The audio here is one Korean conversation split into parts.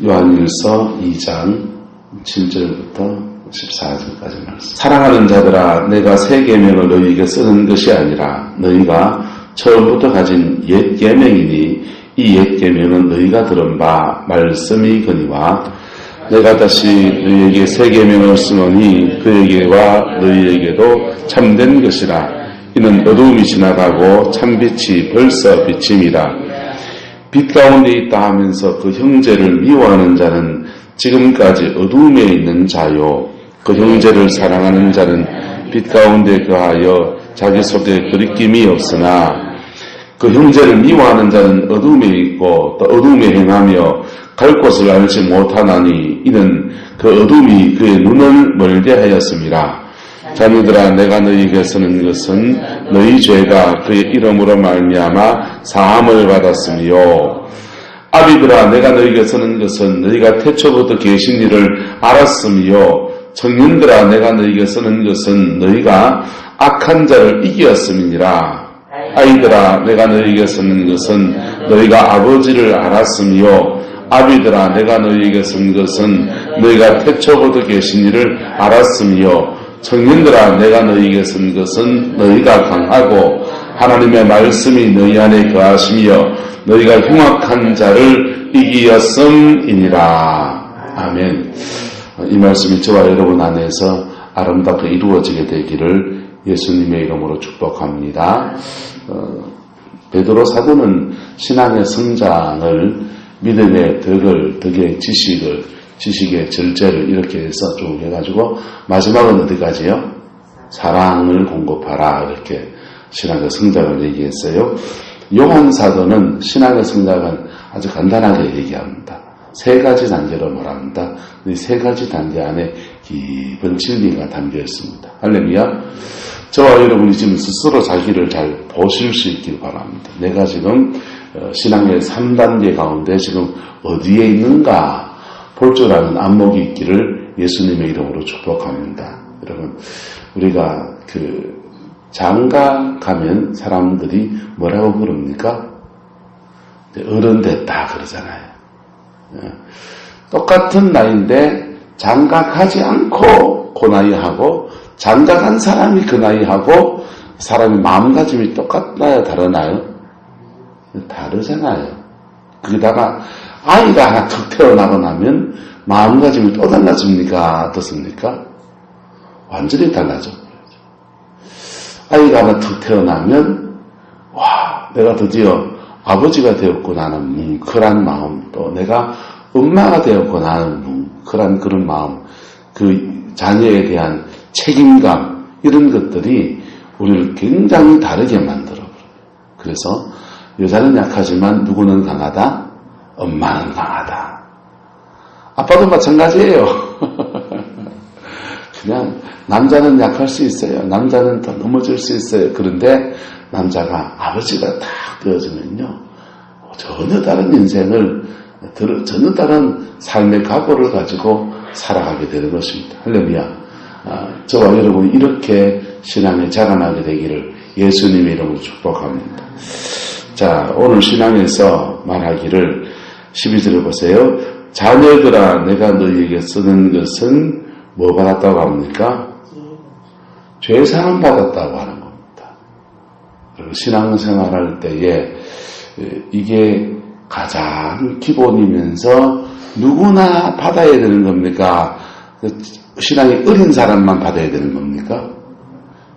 요한일서 2장 7절부터 14절까지 말씀. 사랑하는 자들아, 내가 새 계명을 너희에게 쓰는 것이 아니라 너희가 처음부터 가진 옛 계명이니 이 옛 계명은 너희가 들은 바 말씀이거니와 내가 다시 너희에게 새 계명을 쓰노니 그에게와 너희에게도 참된 것이라. 이는 어두움이 지나가고 참빛이 벌써 비침이라. 빛 가운데 있다 하면서 그 형제를 미워하는 자는 지금까지 어두움에 있는 자요, 그 형제를 사랑하는 자는 빛 가운데 거하여 자기 속에 거리낌이 없으나 그 형제를 미워하는 자는 어두움에 있고 또 어두움에 행하며 갈 곳을 알지 못하나니 이는 그 어두움이 그의 눈을 멀게 하였음이라. 자녀들아, 내가 너희에게 쓰는 것은 너희 죄가 그의 이름으로 말미암아 사함을 받았으며, 아비들아, 내가 너희에게 쓰는 것은 너희가 태초부터 계신 일을 알았으며, 청년들아, 내가 너희에게 쓰는 것은 너희가 악한 자를 이기었음이니라. 아이들아, 내가 너희에게 쓰는 것은 너희가 아버지를 알았으며, 아비들아, 내가 너희에게 쓴 것은 너희가 태초부터 계신 일을 알았으며, 청년들아, 내가 너희에게 쓴 것은 너희가 강하고 하나님의 말씀이 너희 안에 거하시며 너희가 흉악한 자를 이기었음이니라. 아멘. 이 말씀이 저와 여러분 안에서 아름답게 이루어지게 되기를 예수님의 이름으로 축복합니다. 베드로 사도는 신앙의 성장을 믿음의 덕의 지식의 절제를 이렇게 해서 쭉 해가지고 마지막은 어디까지요? 사랑을 공급하라, 이렇게 신앙의 성장을 얘기했어요. 요한 사도는 신앙의 성장을 아주 간단하게 얘기합니다. 세 가지 단계로 말합니다. 이 세 가지 단계 안에 깊은 진리가 담겨 있습니다. 할렐루야. 저와 여러분이 지금 스스로 자기를 잘 보실 수 있길 바랍니다. 내가 지금 신앙의 3단계 가운데 지금 어디에 있는가 볼 줄 아는 안목이 있기를 예수님의 이름으로 축복합니다. 여러분, 우리가 장가 가면 사람들이 뭐라고 부릅니까? 어른 됐다 그러잖아요. 똑같은 나이인데 장가 가지 않고 그 나이하고 장가 간 사람이 그 나이하고 사람의 마음가짐이 똑같나요? 다르나요? 다르잖아요. 거기다가 아이가 하나 툭 태어나고 나면 마음가짐이 또 달라집니까? 어떻습니까? 완전히 달라져. 아이가 하나 툭 태어나면 와, 내가 드디어 아버지가 되었구나는 뭉클한 마음, 또 내가 엄마가 되었고 나는 뭉클한 그런 마음, 그 자녀에 대한 책임감, 이런 것들이 우리를 굉장히 다르게 만들어버려요. 그래서 여자는 약하지만 누구는 강하다? 엄마는 강하다. 아빠도 마찬가지예요. 그냥 남자는 약할 수 있어요. 남자는 더 넘어질 수 있어요. 그런데 남자가 아버지가 딱 되어지면요, 전혀 다른 인생을, 전혀 다른 삶의 각오를 가지고 살아가게 되는 것입니다. 할렐루야. 저와 여러분이 이렇게 신앙에 자라나게 되기를 예수님의 이름으로 축복합니다. 자, 오늘 신앙에서 말하기를 12절에 보세요. 자녀들아, 내가 너희에게 쓰는 것은 뭐 받았다고 합니까? 죄 사함 받았다고 하는 겁니다. 그리고 신앙생활할 때에 이게 가장 기본이면서 누구나 받아야 되는 겁니까? 신앙이 어린 사람만 받아야 되는 겁니까?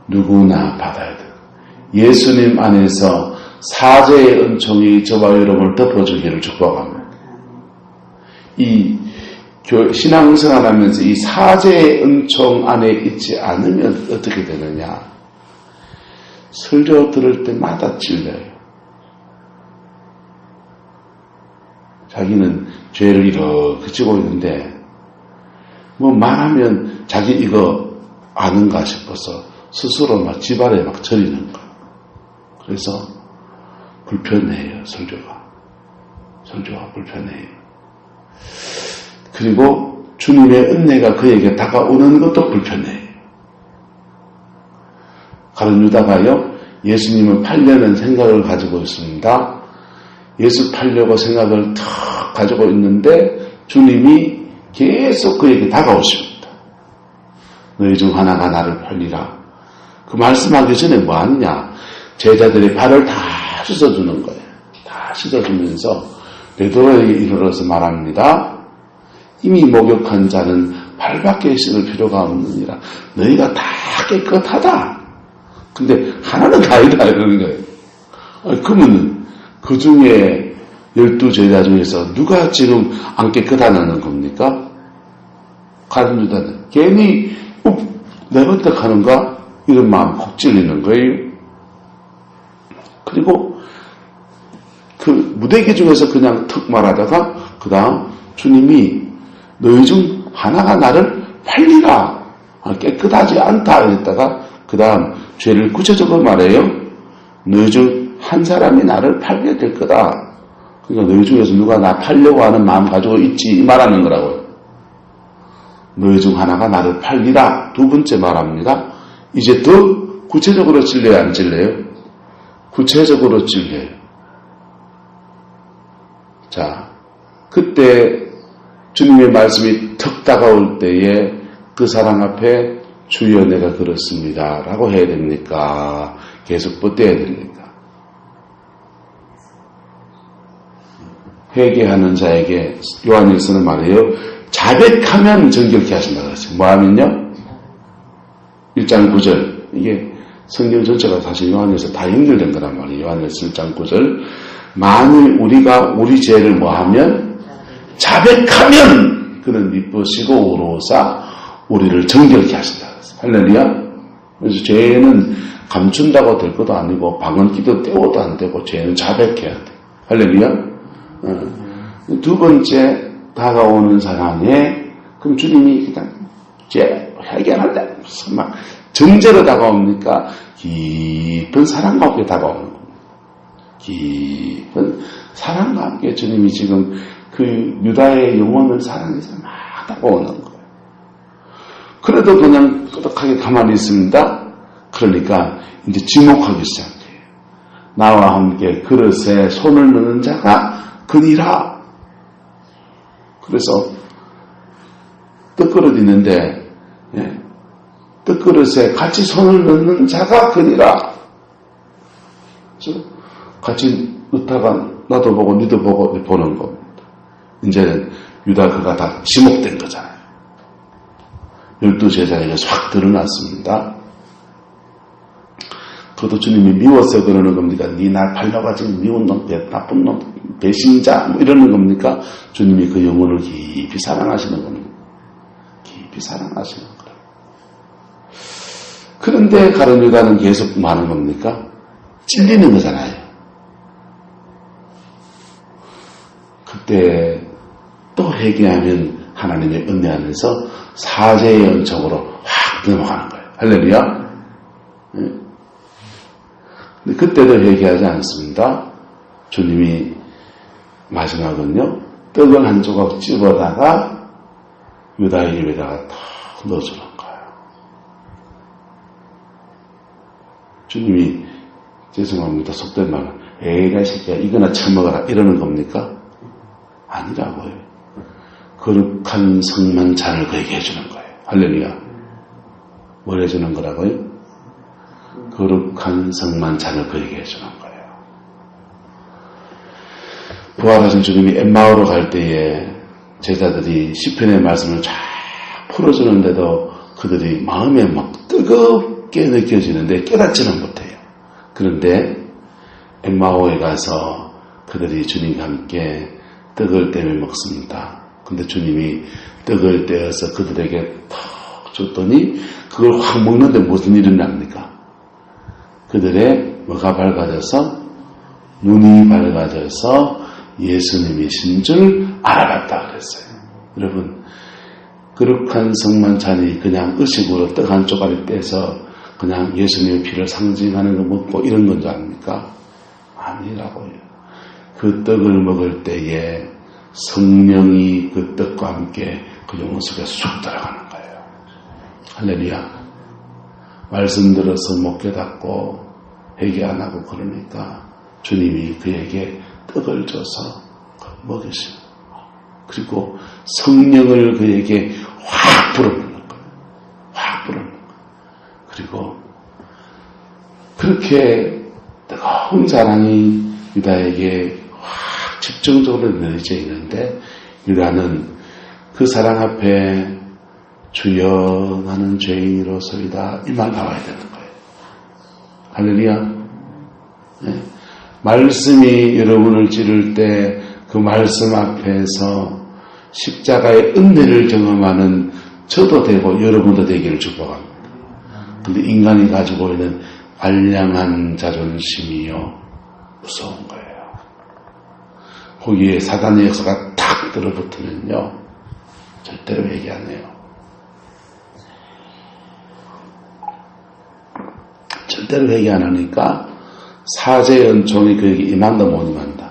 누구나 받아야 돼요. 예수님 안에서 사죄의 은총이 저와 여러분을 덮어주기를 축복합니다. 이 신앙생활하면서 이 사죄의 은총 안에 있지 않으면 어떻게 되느냐? 설교 들을 때마다 찔려요. 자기는 죄를 이렇게 지고 있는데 뭐 말하면 자기 이거 아는가 싶어서 스스로 막 집안에 막 저리는 거예요. 그래서 불편해요. 설교가 불편해요. 그리고 주님의 은혜가 그에게 다가오는 것도 불편해요. 가룟 유다가요, 예수님을 팔려는 생각을 가지고 있습니다. 예수 팔려고 생각을 탁 가지고 있는데 주님이 계속 그에게 다가오십니다. 너희 중 하나가 나를 팔리라. 그 말씀하기 전에 뭐 하느냐? 제자들의 발을 다 씻어주는 거예요. 다 씻어주면서 베드로에게 이르러서 말합니다. 이미 목욕한 자는 발밖에 씻을 필요가 없느니라. 너희가 다 깨끗하다. 근데 하나는 다이다 이러는 거예요. 그러면 그 중에 12제자 중에서 누가 지금 안 깨끗하다는 겁니까? 가룟 유다는 괜히 내가 어떻게 하는가? 이런 마음 푹 찔리는 거예요. 그리고 그 무대기 중에서 그냥 턱 말하다가 그 다음 주님이 너희 중 하나가 나를 팔리라. 깨끗하지 않다 이랬다가 그 다음 죄를 구체적으로 말해요. 너희 중 한 사람이 나를 팔게 될 거다. 그러니까 너희 중에서 누가 나 팔려고 하는 마음 가지고 있지 이 말하는 거라고요. 너희 중 하나가 나를 팔리라. 두 번째 말합니다. 이제 더 구체적으로 찔려야 안 찔려요? 구체적으로 찔려요. 자, 그때 주님의 말씀이 턱 다가올 때에 그 사람 앞에 주여 내가 그렇습니다 라고 해야 됩니까? 계속 뻗대야 됩니까? 회개하는 자에게 요한일서는 말해요. 자백하면 정결케 하신다 그랬어요. 뭐 하면요? 1장 9절. 이게 성경 전체가 사실 요한일서 다 연결된 거란 말이에요. 요한일서 1장 9절. 만일 우리가 우리 죄를 뭐 하면? 자백하면 그는 미쁘시고 오로사 우리를 정결케 하신다 그랬어요. 할렐루야. 그래서 죄는 감춘다고 될 것도 아니고 방언기도 떼워도 안 되고 죄는 자백해야 돼. 할렐루야. 두 번째 다가오는 사람에 그럼 주님이 그냥 죄 해결한다 무슨 막 정죄로 다가옵니까? 깊은 사랑과 함께 다가오는 겁니다. 깊은 사랑과 함께 주님이 지금 그 유다의 영혼을 사랑해서 막 다가오는 거예요. 그래도 그냥 끄덕하게 가만히 있습니다. 그러니까 이제 지목하기 시작해요. 나와 함께 그릇에 손을 넣는 자가 그니라. 그래서 떡그릇 있는데 떡그릇에 같이 손을 넣는 자가 그니라. 그래서 같이 넣다가 나도 보고 니도 보고 보는 겁니다. 이제는 유다 그가 다 지목된 거잖아요. 12제자에게 확 드러났습니다. 그것도 주님이 미워서 그러는 겁니까? 니 날 팔려가지고 미운 놈, 나쁜 놈, 배신자 뭐 이러는 겁니까? 주님이 그 영혼을 깊이 사랑하시는 겁니다. 깊이 사랑하시는 거예요. 그런데 가룟 유다는 계속 많은 겁니까? 찔리는 거잖아요. 그때 또 회개하면 하나님의 은혜 안에서 사죄의 은총으로 확 넘어가는 거예요. 할렐루야. 근데 그때도 회개하지 않습니다. 주님이 마지막은요, 떡을 한 조각 집어다가 유다의 입에다가 탁 넣어주는 거예요. 주님이 죄송합니다. 속된 말은 에이라 새끼야 이거나 처먹어라 이러는 겁니까? 아니라고요. 거룩한 성만 잔을 그에게 해주는 거예요. 할렐루야. 뭘 해주는 거라고요? 거룩한 성만 잔을 그에게 해주는 거예요. 부활하신 주님이 엠마오로 갈 때에 제자들이 시편의 말씀을 쫙 풀어주는데도 그들이 마음에 막 뜨겁게 느껴지는데 깨닫지는 못해요. 그런데 엠마오에 가서 그들이 주님과 함께 떡을 떼며 먹습니다. 근데 주님이 떡을 떼어서 그들에게 탁 줬더니 그걸 확 먹는데 무슨 일이 납니까? 그들의 뭐가 밝아져서 눈이 밝아져서 예수님이신 줄 알아봤다 그랬어요. 여러분 거룩한 성만 잔이 그냥 의식으로 떡 한 조각을 떼서 그냥 예수님의 피를 상징하는 거 먹고 이런 건 줄 압니까? 아니라고요. 그 떡을 먹을 때에 성령이 그 떡과 함께 그 영혼 속에 쑥 들어가는 거예요. 할렐루야. 말씀 들어서 못 깨닫고 회개 안 하고 그러니까 주님이 그에게 떡을 줘서 먹이시고 그리고 성령을 그에게 확 불어넣는 거예요. 확 불어넣는 거예요. 그리고 그렇게 뜨거운 사랑이 유다에게 확 집중적으로 내려져 있는데 유다는 그 사랑 앞에 주여 나는 죄인으로서이다 이 말 나와야 되는 거예요. 할렐루야. 네. 말씀이 여러분을 찌를 때 그 말씀 앞에서 십자가의 은혜를 경험하는 저도 되고 여러분도 되기를 축복합니다. 근데 인간이 가지고 있는 알량한 자존심이요 무서운 거예요. 거기에 사단의 역사가 탁 들어붙으면요 절대로 회개 안 해요. 절대로 회개 안 하니까 사제 은총이 그에게 임한다 못 임한다.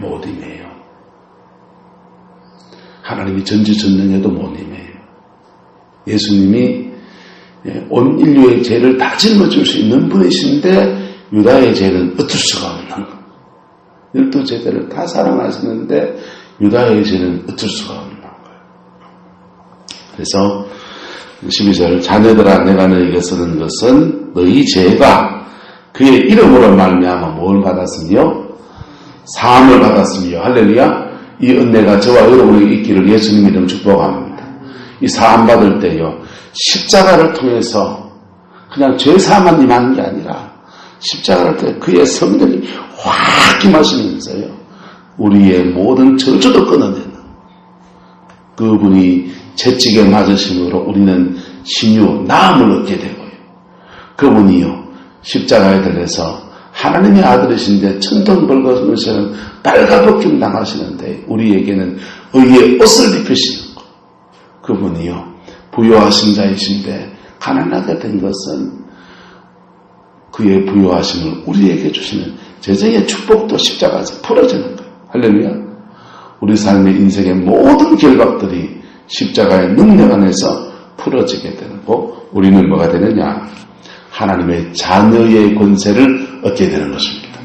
못 임해요. 하나님이 전지전능해도 못 임해요. 예수님이 온 인류의 죄를 다 짊어질 수 있는 분이신데 유다의 죄는 어쩔 수가 없는 거예요. 12제자를 다 사랑하시는데 유다의 죄는 어쩔 수가 없는 거예요. 그래서 12절 자녀들아 내가 너희에게 쓰는 것은 너희 죄가 그의 이름으로 말미암아 뭘 받았으며 사함을 받았으며 할렐루야. 이 은혜가 저와 여러분에게 있기를 예수님 이름 축복합니다. 이 사함 받을 때요 십자가를 통해서 그냥 죄사함만 임하는 게 아니라 십자가를 통해 그의 성령이 확 임하시면서요 우리의 모든 저주도 끊어내는 그분이 채찍에 맞으심으로 우리는 신유 나음을 얻게 되고요. 그분이요 십자가에 달려서 하나님의 아들이신데 천둥벌거벗은 빨가벗김 당하시는데 우리에게는 의의 옷을 입히시는 것. 그분이요 부요하신 자이신데 가난하게 된 것은 그의 부요하심을 우리에게 주시는 재정의 축복도 십자가에서 풀어지는 거예요. 할렐루야. 우리 삶의 인생의 모든 결박들이 십자가의 능력 안에서 풀어지게 되고 우리는 뭐가 되느냐? 하나님의 자녀의 권세를 얻게 되는 것입니다.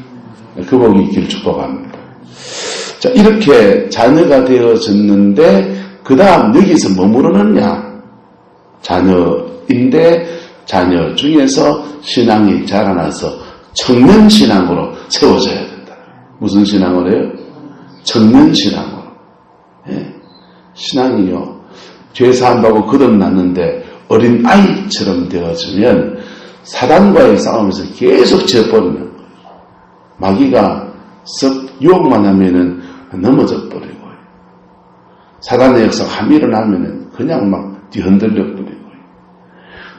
그 복이 있기를 축복합니다. 자, 이렇게 자녀가 되어졌는데 그 다음 여기서 뭐 물어넣냐? 자녀인데 자녀 중에서 신앙이 자라나서 청년신앙으로 세워져야 된다. 무슨 신앙을 해요? 청년신앙으로. 예. 신앙이요. 죄사함받고 거듭났는데 어린 아이처럼 되어지면 사단과의 싸움에서 계속 져버리는 거예요. 마귀가 썩 유혹만 하면은 넘어져 버리고 사단의 역사가 한 일어나면은 그냥 막 뒤흔들려 버리고.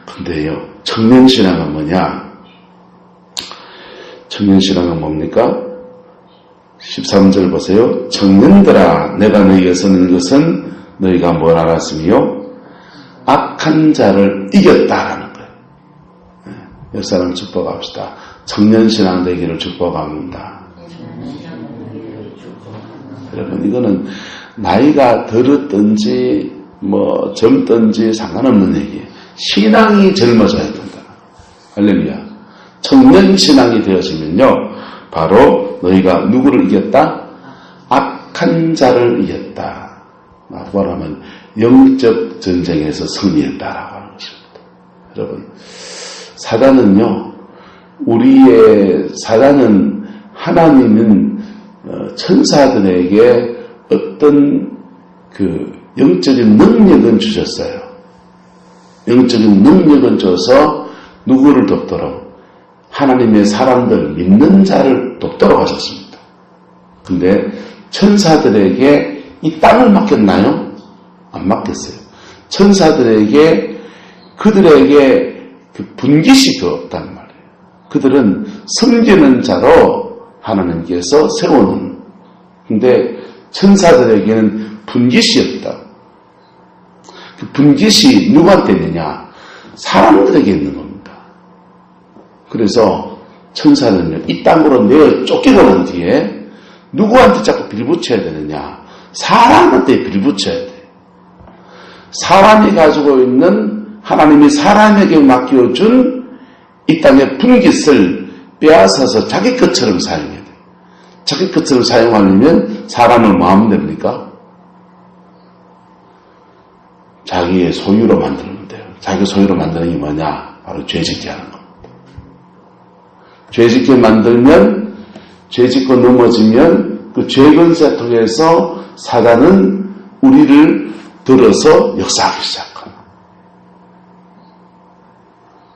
근데요, 청년신앙은 뭐냐? 청년신앙은 뭡니까? 13절 보세요. 청년들아 내가 너희에게 쓰는 것은 너희가 뭘 알았으며 악한 자를 이겼다라는 거예요. 역사를 축복합시다. 청년신앙 되기를 축복합니다. 여러분 이거는 나이가 들었든지 뭐 젊든지 상관없는 얘기예요. 신앙이 젊어져야 된다. 할렐루야. 청년신앙이 되어지면요 바로 너희가 누구를 이겼다? 악한 자를 이겼다. 라고 하면 영적 전쟁에서 승리했다라고 하는 것입니다. 여러분 사단은요 사단은 하나님은 천사들에게 어떤 그 영적인 능력은 주셨어요. 영적인 능력은 줘서 누구를 돕도록? 하나님의 사람들, 믿는 자를 돕도록 하셨습니다. 근데 천사들에게 이 땅을 맡겼나요? 안 맡겼어요. 천사들에게 그들에게 그 분깃이 더 없단 말이에요. 그들은 섬기는 자로 하나님께서 세우는. 근데 천사들에게는 분깃이 없다. 그 분깃이 누구한테 있느냐? 사람들에게 있는 겁니다. 그래서 천사는요, 이 땅으로 내어 쫓기고 난 뒤에 누구한테 자꾸 빌붙여야 되느냐? 사람한테 빌붙여야 돼. 사람이 가지고 있는 하나님이 사람에게 맡겨준 이 땅의 분깃을 빼앗아서 자기 것처럼 사용해야 돼. 자기 것을 사용하려면 사람을 뭐 하면 됩니까? 자기의 소유로 만들면 돼요. 자기 소유로 만드는 게 뭐냐? 바로 죄짓게 하는 겁니다. 죄짓게 만들면, 죄짓고 넘어지면 그 죄근세 통해서 사단은 우리를 들어서 역사하기 시작합니다.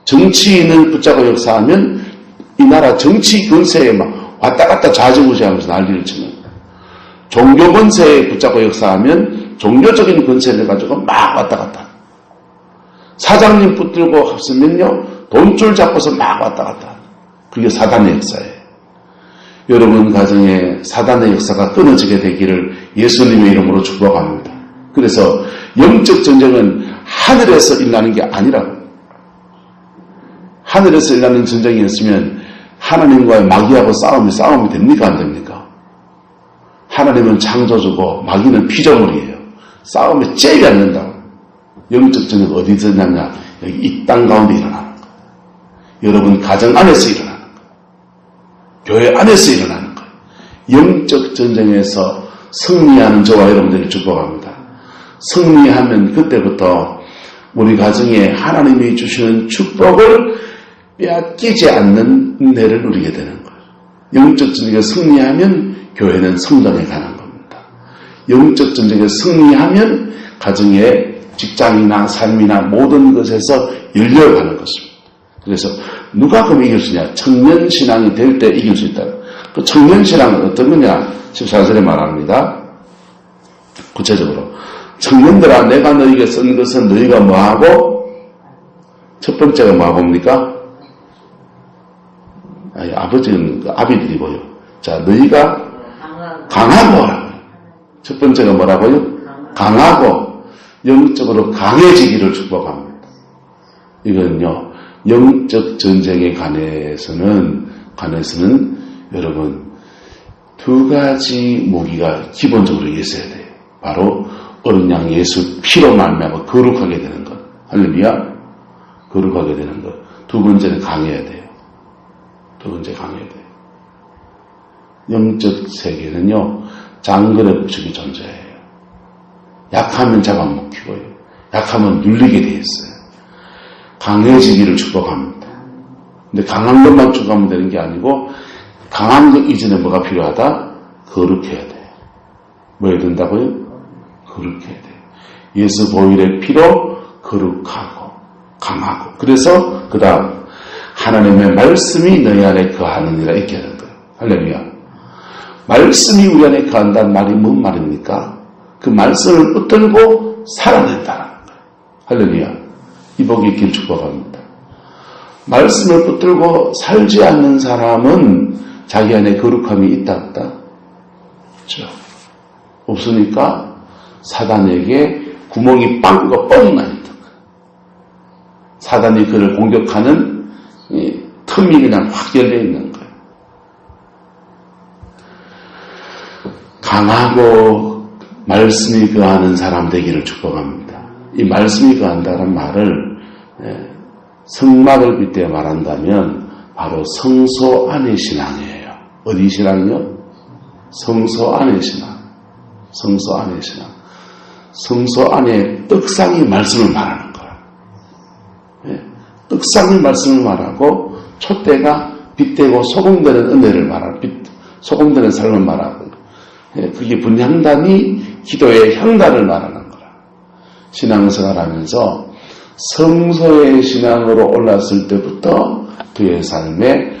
정치인을 붙잡고 역사하면 이 나라 정치 근세에 막 왔다 갔다 좌지우지하면서 난리를 치는 거예요. 종교 근세에 붙잡고 역사하면 종교적인 근세를 가지고 막 왔다 갔다. 사장님 붙들고 합쓰면요, 돈줄 잡고서 막 왔다 갔다. 그게 사단의 역사예요. 여러분 가정에 사단의 역사가 끊어지게 되기를 예수님의 이름으로 축복합니다. 그래서 영적 전쟁은 하늘에서 일어나는 게 아니라고. 하늘에서 일어나는 전쟁이었으면 하나님과의 마귀하고 싸움이 됩니까? 안 됩니까? 하나님은 창조주고 마귀는 피조물이에요. 싸움에 째지 않는다고. 영적 전쟁은 어디서 일어나냐? 여기 이 땅 가운데 일어나는 거예요. 여러분 가정 안에서 일어나는 거예요. 교회 안에서 일어나는 거예요. 영적 전쟁에서 승리하는 저와 여러분들을 축복합니다. 승리하면 그때부터 우리 가정에 하나님이 주시는 축복을 빼앗기지 않는 은혜를 누리게 되는 거예요. 영적 전쟁에 승리하면 교회는 성장해 가는 겁니다. 영적 전쟁에 승리하면 가정에 직장이나 삶이나 모든 것에서 열려가는 것입니다. 그래서 누가 그럼 이길 수 있냐? 청년신앙이 될 때 이길 수 있다. 그 청년신앙은 어떤 거냐? 14절에 말합니다. 구체적으로 청년들아 내가 너희에게 쓴 것은 너희가 뭐하고? 첫 번째가 뭐하고입니까? 아버지는 아비들이고요. 자, 너희가 강하고. 첫 번째가 뭐라고요? 강하고 영적으로 강해지기를 축복합니다. 이건요, 영적 전쟁에 관해서는 여러분 두 가지 무기가 기본적으로 있어야 돼요. 바로 어린 양 예수 피로 말미암아 거룩하게 되는 것. 할렐루야. 거룩하게 되는 것. 두 번째는 강해야 돼요. 두 번째 강해야 돼요. 영적 세계는요, 장거리 법칙이 존재해요. 약하면 잡아먹히고요. 약하면 눌리게 돼 있어요. 강해지기를 축복합니다. 근데 강한 것만 축복하면 되는 게 아니고 강한 것 이전에 뭐가 필요하다? 거룩해야 돼요. 뭐 해야 된다고요? 거룩해야 돼요. 예수 보혈의 피로 거룩하고 강하고. 그래서 그 다음 하나님의 말씀이 너희 안에 거하느니라 이렇게 하는 거예요. 할렐루야. 말씀이 우리 안에 거한다는 말이 뭔 말입니까? 그 말씀을 붙들고 살아낸다는 거예요. 할렐루야. 이 복이 있길 축복합니다. 말씀을 붙들고 살지 않는 사람은 자기 안에 거룩함이 있다 없다? 그렇죠. 없으니까 사단에게 구멍이 빵꾸가 뻥 나 있는 거예요. 사단이 그를 공격하는 틈이 그냥 확 열려 있는 거예요. 강하고 말씀이 거하는 사람 되기를 축복합니다. 이 말씀이 거한다는 말을 성막을 빗대 말한다면 바로 성소 안의 신앙이에요. 어디 신앙이요? 성소 안의 신앙. 성소 안의 신앙. 성소 안에 떡상이 말씀을 말하는 거라. 떡상이 말씀을 말하고 촛대가 빗대고 소금되는 은혜를 말하는 소금되는 삶을 말하고 그게 분향단이 기도의 향단을 말하는 거라. 신앙생활하면서 성소의 신앙으로 올랐을 때부터 그의 삶에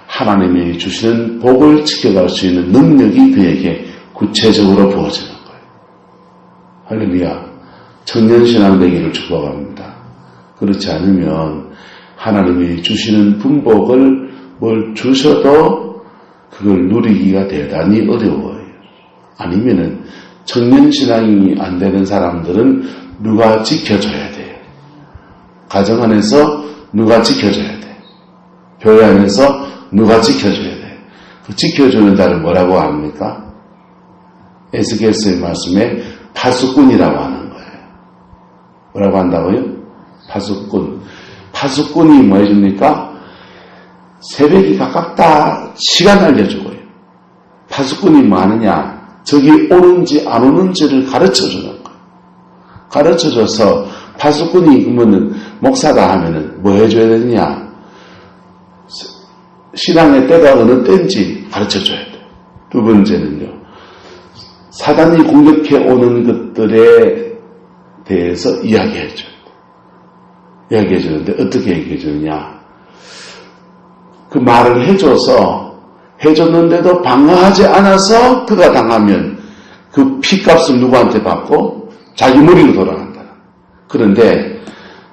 하나님이 주시는 복을 지켜갈 수 있는 능력이 그에게 구체적으로 부어지는 거예요. 할렐루야. 청년신앙 되기를 축복합니다. 그렇지 않으면 하나님이 주시는 분복을 뭘 주셔도 그걸 누리기가 대단히 어려워요. 아니면은 청년신앙이 안 되는 사람들은 누가 지켜줘야 돼요. 가정 안에서 누가 지켜줘야 돼. 교회 안에서 누가 지켜줘야 돼. 그 지켜주는 자를 뭐라고 합니까? 에스겔서의 말씀에 파수꾼이라고 하는 거예요. 뭐라고 한다고요? 파수꾼. 파수꾼이 뭐 해줍니까? 새벽이 가깝다 시간 알려주고요. 파수꾼이 많으냐? 적이 오는지 안 오는지를 가르쳐주는 거예요. 가르쳐줘서 파수꾼이 그러면은 목사다 하면은 뭐 해줘야 되느냐? 신앙의 때가 어느 때인지 가르쳐줘야 돼요. 두 번째는요. 사단이 공격해 오는 것들에 대해서 이야기해줘야 돼요. 이야기해주는데 어떻게 얘기해주느냐? 그 말을 해줬는데도 방어하지 않아서 그가 당하면 그 피값을 누구한테 받고 자기 머리로 돌아간다. 그런데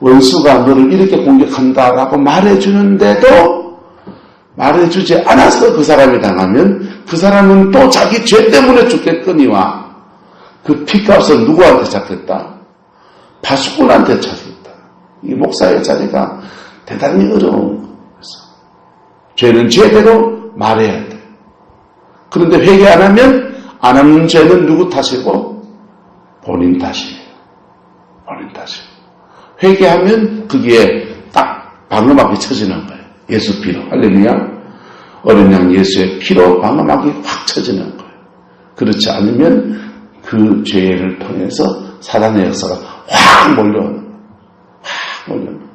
원수가 너를 이렇게 공격한다라고 말해주는데도 말해주지 않아서 그 사람이 당하면 그 사람은 또 자기 죄 때문에 죽겠거니와 그 피값을 누구한테 찾겠다? 파수꾼한테 찾겠다. 이 목사의 자리가 대단히 어려운 거예요. 죄는 죄대로 말해야 돼. 그런데 회개 안 하면 안 하는 죄는 누구 탓이고? 본인 탓이에요. 본인 탓이에요. 회개하면 그게 딱 방어막이 쳐지는 거예요. 예수 피로. 할렐루야. 어린 양 예수의 피로 방어막이 확 쳐지는 거예요. 그렇지 않으면 그 죄를 통해서 사단의 역사가 확 몰려오는 거예요. 확 몰려오는 거예요.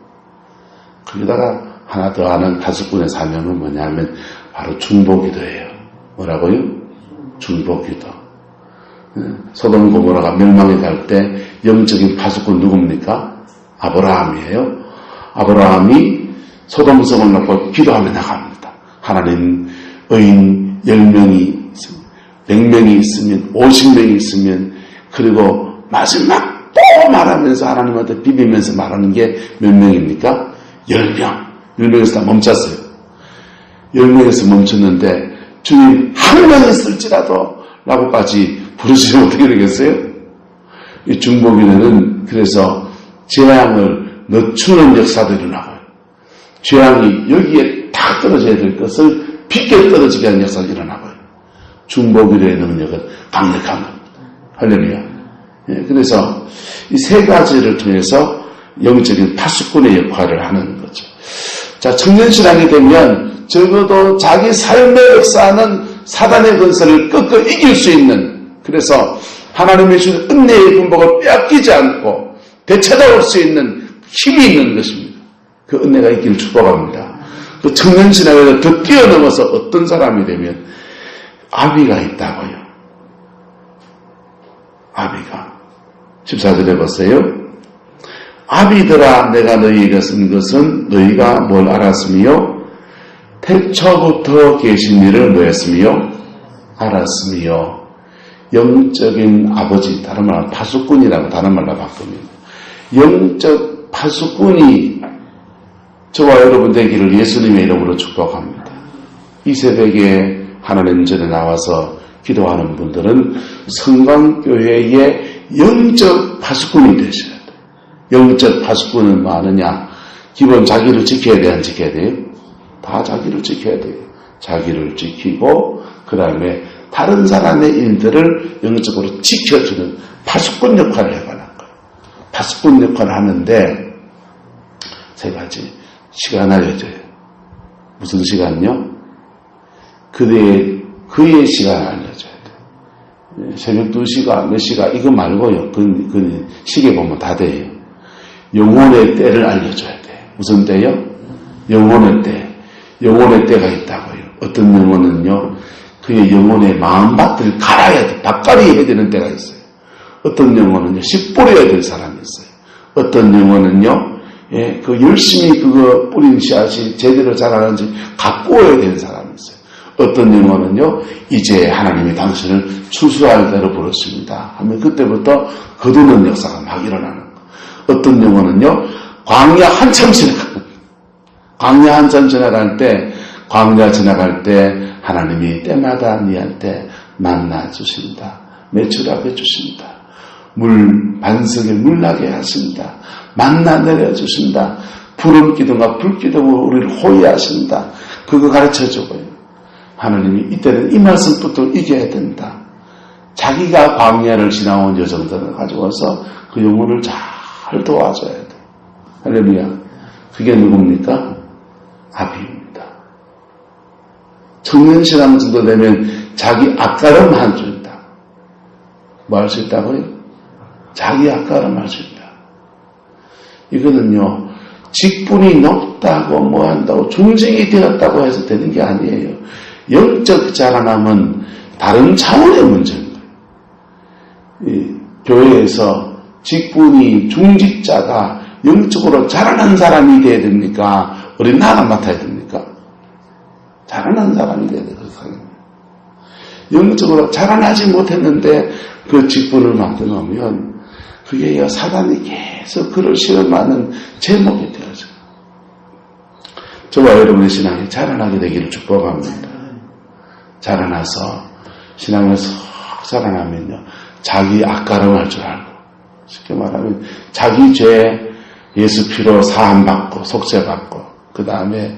거기다가 하나 더 하는 파수꾼의 사명은 뭐냐면 바로 중보기도예요. 뭐라고요? 중보기도. 소돔 고모라가 멸망에 갈 때 영적인 파수꾼 누굽니까? 아브라함이에요. 아브라함이 소돔성을 놓고 기도하며 나갑니다. 하나님 의인 10명이 있으면 100명이 있으면 50명이 있으면 그리고 마지막 또 말하면서 하나님한테 비비면서 말하는 게 몇 명입니까? 10명. 10명에서 다 멈췄어요. 10명에서 멈췄는데 주님 한 명 있을지라도 라고까지 부르시면 어떻게 되겠어요? 이 중보기도는 그래서 재앙을 늦추는 역사도 일어나고요. 재앙이 여기에 다 떨어져야 될 것을 빗게 떨어지게 하는 역사가 일어나고요. 중보기도의 능력은 강력한 겁니다. 할렐루야. 예, 그래서 이 세 가지를 통해서 영적인 파수꾼의 역할을 하는 거죠. 자, 청년신앙이 되면 적어도 자기 삶의 역사는 사단의 건설을 꺾어 이길 수 있는, 그래서 하나님의 주신 은혜의 분복을 빼앗기지 않고 되찾아올 수 있는 힘이 있는 것입니다. 그 은혜가 있기를 축복합니다. 그 청년신앙에서 더 뛰어넘어서 어떤 사람이 되면 아비가 있다고요. 아비가 14절에 보세요. 아비들아 내가 너희에게 쓴 것은 너희가 뭘 알았으며 태초부터 계신 일을 뭐했으며 알았으며. 영적인 아버지, 다른 말로 파수꾼이라고 다른 말로 바꿉니다. 영적 파수꾼이 저와 여러분 되기를 예수님의 이름으로 축복합니다. 이 새벽에 하나님 전에 나와서 기도하는 분들은 성강교회의 영적 파수꾼이 되셔야 돼요. 영적 파수꾼은 뭐 하느냐? 기본 자기를 지켜야 돼, 안 지켜야 돼요? 다 자기를 지켜야 돼요. 자기를 지키고 그 다음에 다른 사람의 일들을 영적으로 지켜주는 파수꾼 역할을 해가는 거예요. 파수꾼 역할을 하는데 세 가지. 시간 알려줘요. 무슨 시간요? 그의 시간을 알려줘야 돼요. 새벽 2시가 몇 시가 이거 말고요. 그 시계 보면 다 돼요. 영혼의 때를 알려줘야 돼요. 무슨 때요? 영혼의 때. 영혼의 때가 있다고요. 어떤 영혼은요, 그의 영혼의 마음밭을 갈아야 돼. 밭갈이 해야 되는 때가 있어요. 어떤 영혼은요, 씨 뿌려야 될 사람이 있어요. 어떤 영혼은요, 예, 그 열심히 그거 뿌린 씨앗이 제대로 자라는지 가꾸어야 되는 사람이 있어요. 어떤 영혼은요, 이제 하나님이 당신을 추수할 대로 부르십니다 하면 그때부터 거두는 역사가 막 일어나는 거예요. 어떤 영혼은요, 광야 한참 지나갈 때, 광야 지나갈 때 하나님이 때마다 니한테 만나 주신다. 매출하게 주신다. 물 반석에 물나게 하신다. 만나 내려주신다. 푸른 기둥과 불기둥으로 우리를 호위하신다. 그거 가르쳐주고요. 하나님이 이때는 이 말씀 붙들고 이겨야 된다. 자기가 광야를 지나온 여정들을 가져와서 그 영혼을 잘 도와줘야 돼. 할렐루야. 그게 누굽니까? 아비입니다. 청년신앙 정도 되면 자기 앞가름할 수 있다. 뭐 할 수 있다고요? 자기 앞가름할 수 있다. 이거는요, 직분이 높다고 뭐 한다고 중직이 되었다고 해서 되는 게 아니에요. 영적 자라남은 다른 차원의 문제인 거예요. 이 교회에서 직분이 중직자가 영적으로 자라난 사람이 돼야 됩니까? 어린 나가 맡아야 됩니까? 자라난 사람이 돼야 돼요. 영적으로 자라나지 못했는데 그 직분을 맡겨놓으면 그게 사단이 계속 그를 실험하는 제목이 되어져요. 저와 여러분의 신앙이 자라나게 되기를 축복합니다. 자라나서 신앙을 쏙 자라나면요, 자기 앞가름할 줄 알고, 쉽게 말하면 자기 죄 예수 피로 사함받고 속죄받고, 그 다음에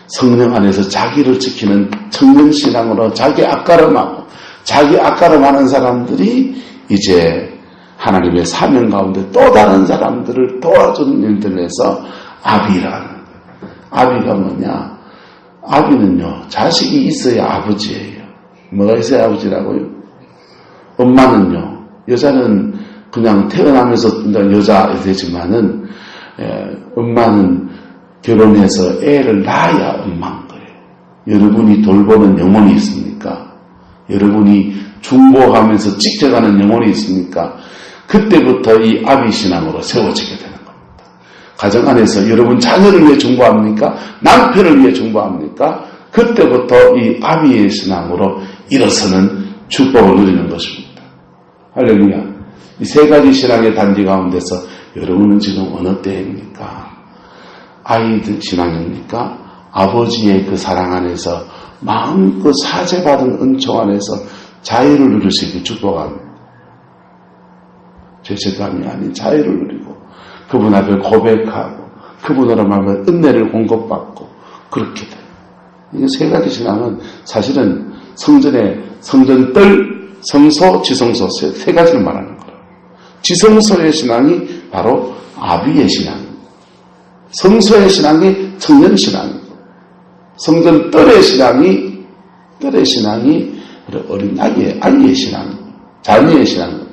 성령 안에서 자기를 지키는 청년신앙으로 자기 앞가름하고, 자기 앞가름하는 사람들이 이제 하나님의 사명 가운데 또 다른 사람들을 도와주는 일들을 해서 아비라는 거예요. 아비가 뭐냐? 아비는요, 자식이 있어야 아버지예요. 뭐가 있어야 아버지라고요? 엄마는요, 여자는 그냥 태어나면서 여자 되지만은, 엄마는 결혼해서 애를 낳아야 엄마인 거예요. 여러분이 돌보는 영혼이 있습니까? 여러분이 중보하면서 지켜가는 영혼이 있습니까? 그때부터 이 아비신앙으로 세워지게 되는 겁니다. 가정 안에서 여러분 자녀를 위해 중보합니까? 남편을 위해 중보합니까? 그때부터 이 아비의 신앙으로 일어서는 축복을 누리는 것입니다. 할렐루야. 이 세 가지 신앙의 단지 가운데서 여러분은 지금 어느 때입니까? 아이들 신앙입니까? 아버지의 그 사랑 안에서 마음껏 사죄받은 은총 안에서 자유를 누릴 수 있게 축복합니다. 죄책감이 아닌 자유를 누리고 그분 앞에 고백하고 그분으로 말하면 은혜를 공급받고 그렇게 돼요. 이 세 가지 신앙은 사실은 성전뜰, 성소, 지성소 세 가지를 말하는 거예요. 지성소의 신앙이 바로 아비의 신앙입니다. 성소의 신앙이 청년 신앙이고 성전뜰의 신앙이 어린 아이의 신앙입니다. 자녀의 신앙입니다.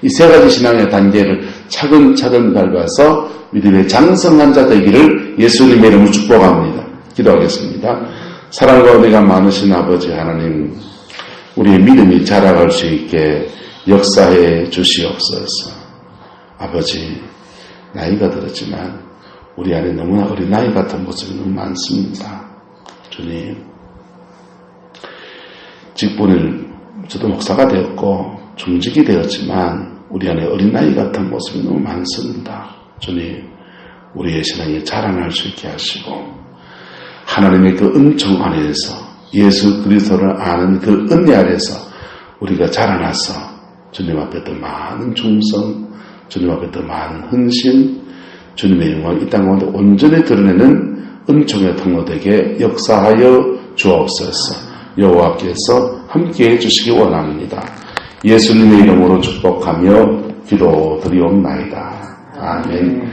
이 세 가지 신앙의 단계를 차근차근 밟아서 믿음의 장성한 자 되기를 예수님의 이름으로 축복합니다. 기도하겠습니다. 사랑과 은혜가 많으신 아버지 하나님, 우리의 믿음이 자라갈 수 있게 역사해 주시옵소서. 아버지, 나이가 들었지만 우리 안에 너무나 어린아이 같은 모습이 너무 많습니다. 주님, 직분을 저도 목사가 되었고 중직이 되었지만 우리 안에 어린아이 같은 모습이 너무 많습니다. 주님, 우리의 신앙이 자라날 수 있게 하시고 하나님의 그 은총 안에서 예수 그리스도를 아는 그 은혜 안에서 우리가 자라나서 주님 앞에 더 많은 충성, 주님 앞에 더 많은 헌신, 주님의 영광을 이 땅 가운데 온전히 드러내는 은총의 통로되게 역사하여 주옵소서. 여호와께서 함께해 주시기 원합니다. 예수님의 이름으로 축복하며 기도드리옵나이다. 아멘.